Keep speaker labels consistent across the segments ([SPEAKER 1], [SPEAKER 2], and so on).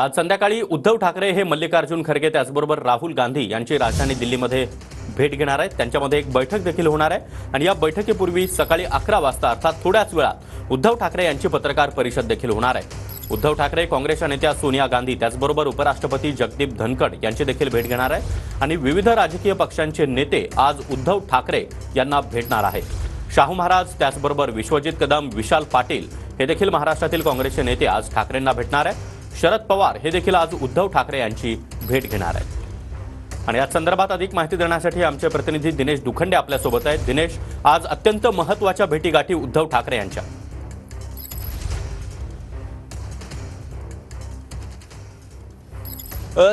[SPEAKER 1] आज संध्याकाळी उद्धव ठाकरे हे मल्लिकार्जुन खरगे त्याचबरोबर राहुल गांधी यांची राजधानी दिल्लीमध्ये भेट घेणार आहेत। त्यांच्यामध्ये एक बैठक देखील होणार आहे आणि या बैठकीपूर्वी सकाळी 11 वाजता अर्थात थोड्याच वेळात उद्धव ठाकरे यांची पत्रकार परिषद देखील होणार आहे। उद्धव ठाकरे काँग्रेसच्या नेत्या सोनिया गांधी त्याचबरोबर उपराष्ट्रपती जगदीप धनखड यांची देखील भेट घेणार आहे आणि विविध राजकीय पक्षांचे नेते आज उद्धव ठाकरे यांना भेटणार आहेत। शाहू महाराज त्याचबरोबर विश्वजित कदम, विशाल पाटील हे देखील महाराष्ट्रातील काँग्रेसचे नेते आज ठाकरेंना भेटणार आहेत। शरद पवार हे देखील आज उद्धव ठाकरे यांची भेट घेणार आहेत आणि या संदर्भात अधिक माहिती देण्यासाठी आमचे प्रतिनिधी दिनेश दुखंडे आपल्यासोबत आहेत। दिनेश, आज अत्यंत महत्त्वाच्या भेटीगाठी उद्धव ठाकरे यांच्या।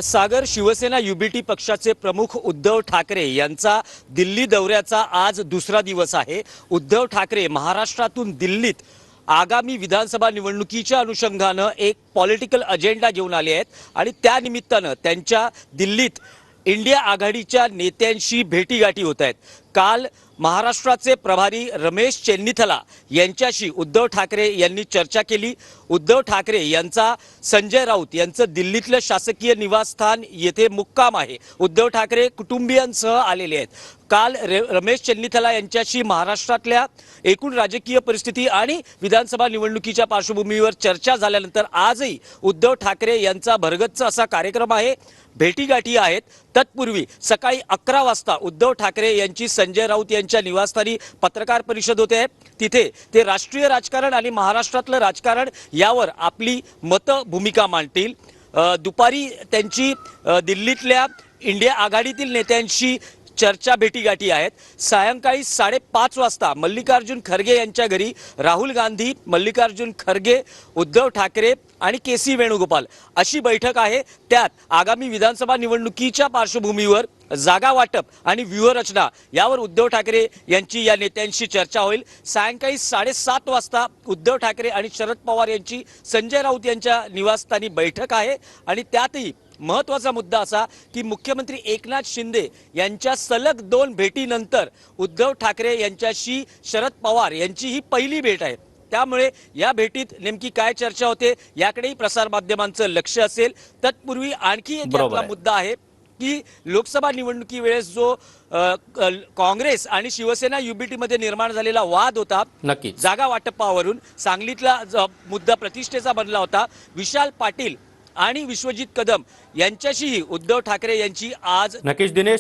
[SPEAKER 2] सागर, शिवसेना युबीटी पक्षाचे प्रमुख उद्धव ठाकरे यांचा दिल्ली दौऱ्याचा आज दुसरा दिवस आहे। उद्धव ठाकरे महाराष्ट्रातून दिल्लीत आगामी विधानसभा निवडणुकीच्या अनुषंगाने एक पॉलिटिकल अजेंडा घेऊन आले आहेत आणि त्या निमित्ताने त्यांच्या दिल्लीत इंडिया आघाडीच्या नेत्यांशी भेटीगाठी होत आहेत। काल महाराष्ट्राचे प्रभारी रमेश चेन्नीथला यांच्याशी उद्धव ठाकरे यांनी चर्चा केली। उद्धव ठाकरे यांचा संजय राऊत यांचं दिल्लीतलं शासकीय निवासस्थान येथे मुक्काम आहे। उद्धव ठाकरे कुटुंबियांसह आलेले आहेत। काल रमेश चेन्नीथला यांच्याशी महाराष्ट्रातल्या एकूण राजकीय परिस्थिती आणि विधानसभा निवडणुकीच्या पार्श्वभूमीवर चर्चा झाल्यानंतर आजही उद्धव ठाकरे यांचा भरगच्च असा कार्यक्रम आहे, भेटीगाठी आहेत। तत्पूर्वी सकाळी 11 वाजता उद्धव ठाकरे यांची संजय राऊत यांच्या निवासस्थानी पत्रकार परिषद होते। तिथे ते राष्ट्रीय राजकारण आणि महाराष्ट्रातलं राजकारण यावर आपली भूमिका मांडतील। दुपारी त्यांची दिल्लीतल्या इंडिया आघाडीतील नेत्यांशी चर्चा भेटीगाठी आहेत। सायंकाळी 5:30 वाजता मल्लिकार्जुन खरगे यांच्या घरी राहुल गांधी, मल्लिकार्जुन खरगे, उद्धव ठाकरे आणि केसी वेणुगोपाल अशी बैठक आहे। त्यात आगामी विधानसभा निवडणुकीच्या पार्श्वभूमीवर जागा वाटप आणि व्यूहरचना यावर उद्धव ठाकरे यांची या नेत्यांशी चर्चा होईल। सायंकाळी 7:30 वाजता उद्धव ठाकरे आणि शरद पवार यांची संजय राऊत यांच्या निवासस्थानी बैठक आहे आणि त्यातही महत्त्वाचा मुद्दा असा की मुख्यमंत्री एकनाथ शिंदे यांच्या सलग 2 भेटीनंतर उद्धव ठाकरे यांच्याशी शरद पवार यांची ही पहिली भेट आहे। त्यामुळे या भेटीत नेमकी काय चर्चा होते याकडेही प्रसार माध्यमांचं लक्ष असेल। तत्पूर्वी आणखी एक मुद्दा आहे की लोकसभा निवडणुकी वेळेस जो काँग्रेस आणि शिवसेना युबीटी मध्ये निर्माण झालेला वाद होता जागा वाटपावरून, सांगलीतला मुद्दा प्रतिष्ठेचा बनला होता। विशाल पाटील आणि विश्वजित कदम यांच्याशीही उद्धव ठाकरे यांची आज
[SPEAKER 1] नक्कीच दिनेश